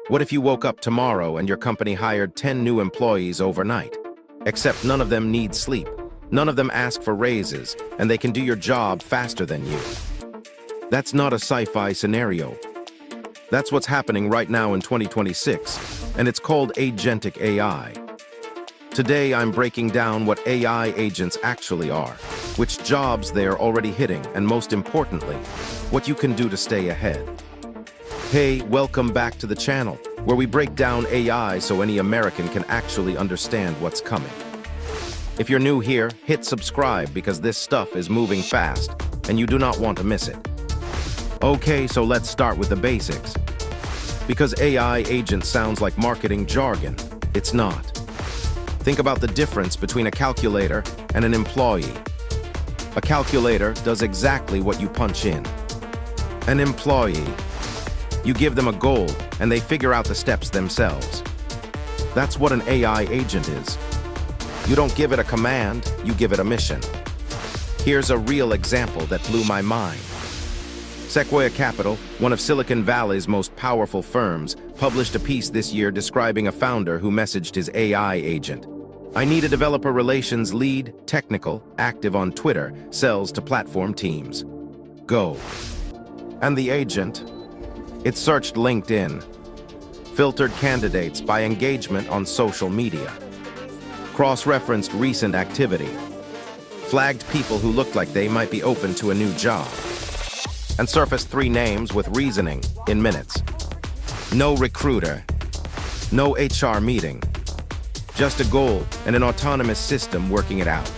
What if you woke up tomorrow and your company hired 10 new employees overnight? Except none of them need sleep. None of them ask for raises, and they can do your job faster than you. That's not a sci-fi scenario. That's what's happening right now in 2026, and it's called agentic AI. Today, I'm breaking down what AI agents actually are, which jobs they are already hitting, and most importantly, what you can do to stay ahead. Hey, welcome back to the channel, where we break down AI so any American can actually understand what's coming. If you're new here, hit subscribe because this stuff is moving fast, and you do not want to miss it. Okay, so let's start with the basics. Because AI agent sounds like marketing jargon, it's not. Think about the difference between a calculator and an employee. A calculator does exactly what you punch in. An employee, you give them a goal, and they figure out the steps themselves. That's what an AI agent is. You don't give it a command, you give it a mission. Here's a real example that blew my mind. Sequoia Capital, one of Silicon Valley's most powerful firms, published a piece this year describing a founder who messaged his AI agent. "I need a developer relations lead, technical, active on Twitter, sells to platform teams. Go." And the agent? It searched LinkedIn, filtered candidates by engagement on social media, cross-referenced recent activity, flagged people who looked like they might be open to a new job, and surfaced 3 names with reasoning in minutes. No recruiter, no HR meeting, just a goal and an autonomous system working it out.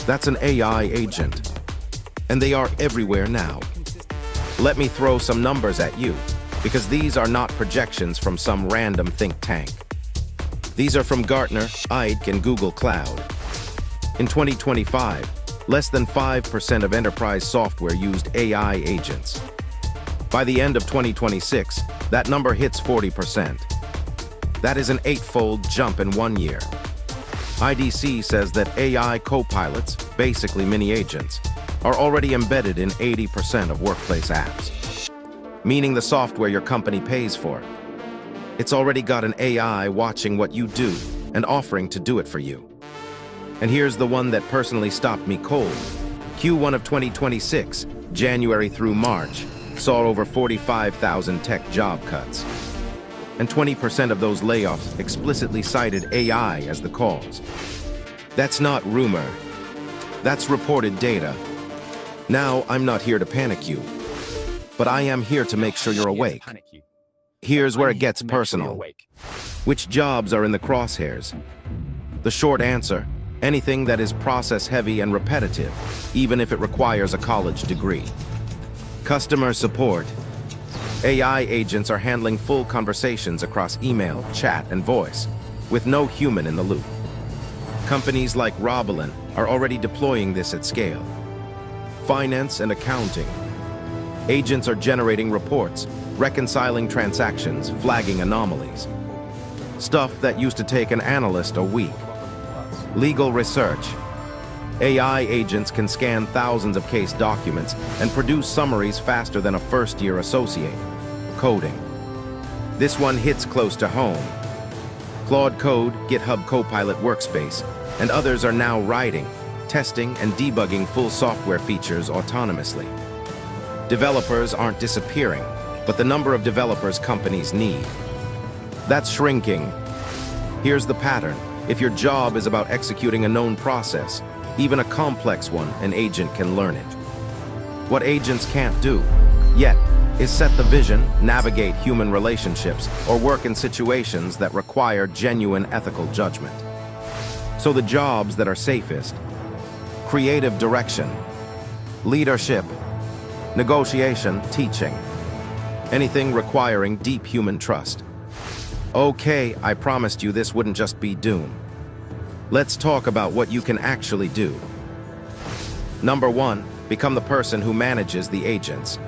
That's an AI agent, and they are everywhere now. Let me throw some numbers at you, because these are not projections from some random think tank. These are from Gartner, IDC, and Google Cloud. In 2025, less than 5% of enterprise software used AI agents. By the end of 2026, that number hits 40%. That is an 8-fold jump in 1 year. IDC says that AI co-pilots, basically mini agents, are already embedded in 80% of workplace apps, meaning the software your company pays for. It's already got an AI watching what you do and offering to do it for you. And here's the one that personally stopped me cold. Q1 of 2026, January through March, saw over 45,000 tech job cuts. And 20% of those layoffs explicitly cited AI as the cause. That's not rumor. That's reported data. Now, I'm not here to panic you, but I am here to make sure you're awake. Here's where it gets personal. Which jobs are in the crosshairs? The short answer, anything that is process-heavy and repetitive, even if it requires a college degree. Customer support. AI agents are handling full conversations across email, chat, and voice, with no human in the loop. Companies like Robolin are already deploying this at scale. Finance and accounting. Agents are generating reports, reconciling transactions, flagging anomalies. Stuff that used to take an analyst a week. Legal research. AI agents can scan thousands of case documents and produce summaries faster than a first-year associate. Coding. This one hits close to home. Claude Code, GitHub Copilot Workspace, and others are now writing, testing, and debugging full software features autonomously. Developers aren't disappearing, but the number of developers companies need. That's shrinking. Here's the pattern. If your job is about executing a known process, even a complex one, an agent can learn it. What agents can't do, yet, is set the vision, navigate human relationships, or work in situations that require genuine ethical judgment. So the jobs that are safest: creative direction, leadership, negotiation, teaching, anything requiring deep human trust. Okay, I promised you this wouldn't just be doom. Let's talk about what you can actually do. Number 1, become the person who manages the agents.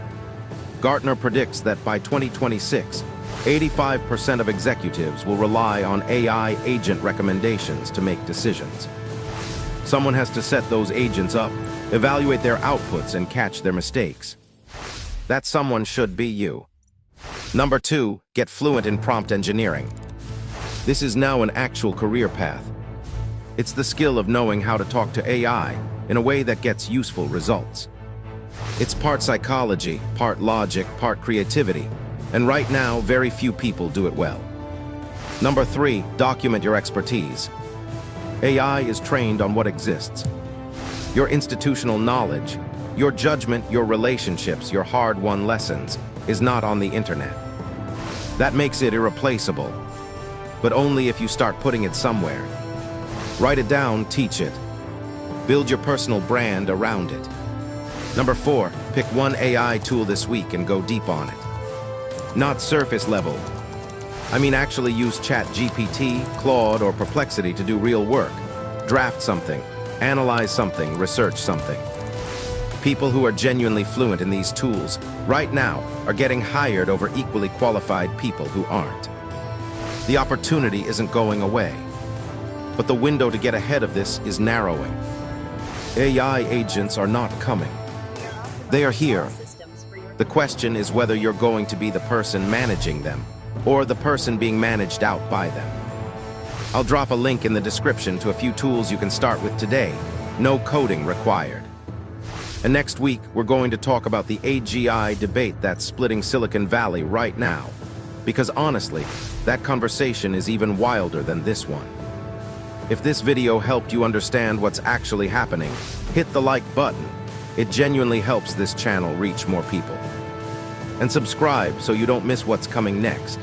Gartner predicts that by 2026, 85% of executives will rely on AI agent recommendations to make decisions. Someone has to set those agents up, evaluate their outputs, and catch their mistakes. That someone should be you. Number 2, get fluent in prompt engineering. This is now an actual career path. It's the skill of knowing how to talk to AI in a way that gets useful results. It's part psychology, part logic, part creativity, and right now, very few people do it well. Number 3, document your expertise. AI is trained on what exists. Your institutional knowledge, your judgment, your relationships, your hard-won lessons is not on the internet. That makes it irreplaceable, but only if you start putting it somewhere. Write it down, teach it. Build your personal brand around it. Number 4, pick one AI tool this week and go deep on it. Not surface level. I mean actually use ChatGPT, Claude, or Perplexity to do real work. Draft something, analyze something, research something. People who are genuinely fluent in these tools right now are getting hired over equally qualified people who aren't. The opportunity isn't going away, but the window to get ahead of this is narrowing. AI agents are not coming. They are here. The question is whether you're going to be the person managing them or the person being managed out by them. I'll drop a link in the description to a few tools you can start with today. No coding required. And next week, we're going to talk about the AGI debate that's splitting Silicon Valley right now. Because honestly, that conversation is even wilder than this one. If this video helped you understand what's actually happening, hit the like button. It genuinely helps this channel reach more people. And subscribe so you don't miss what's coming next.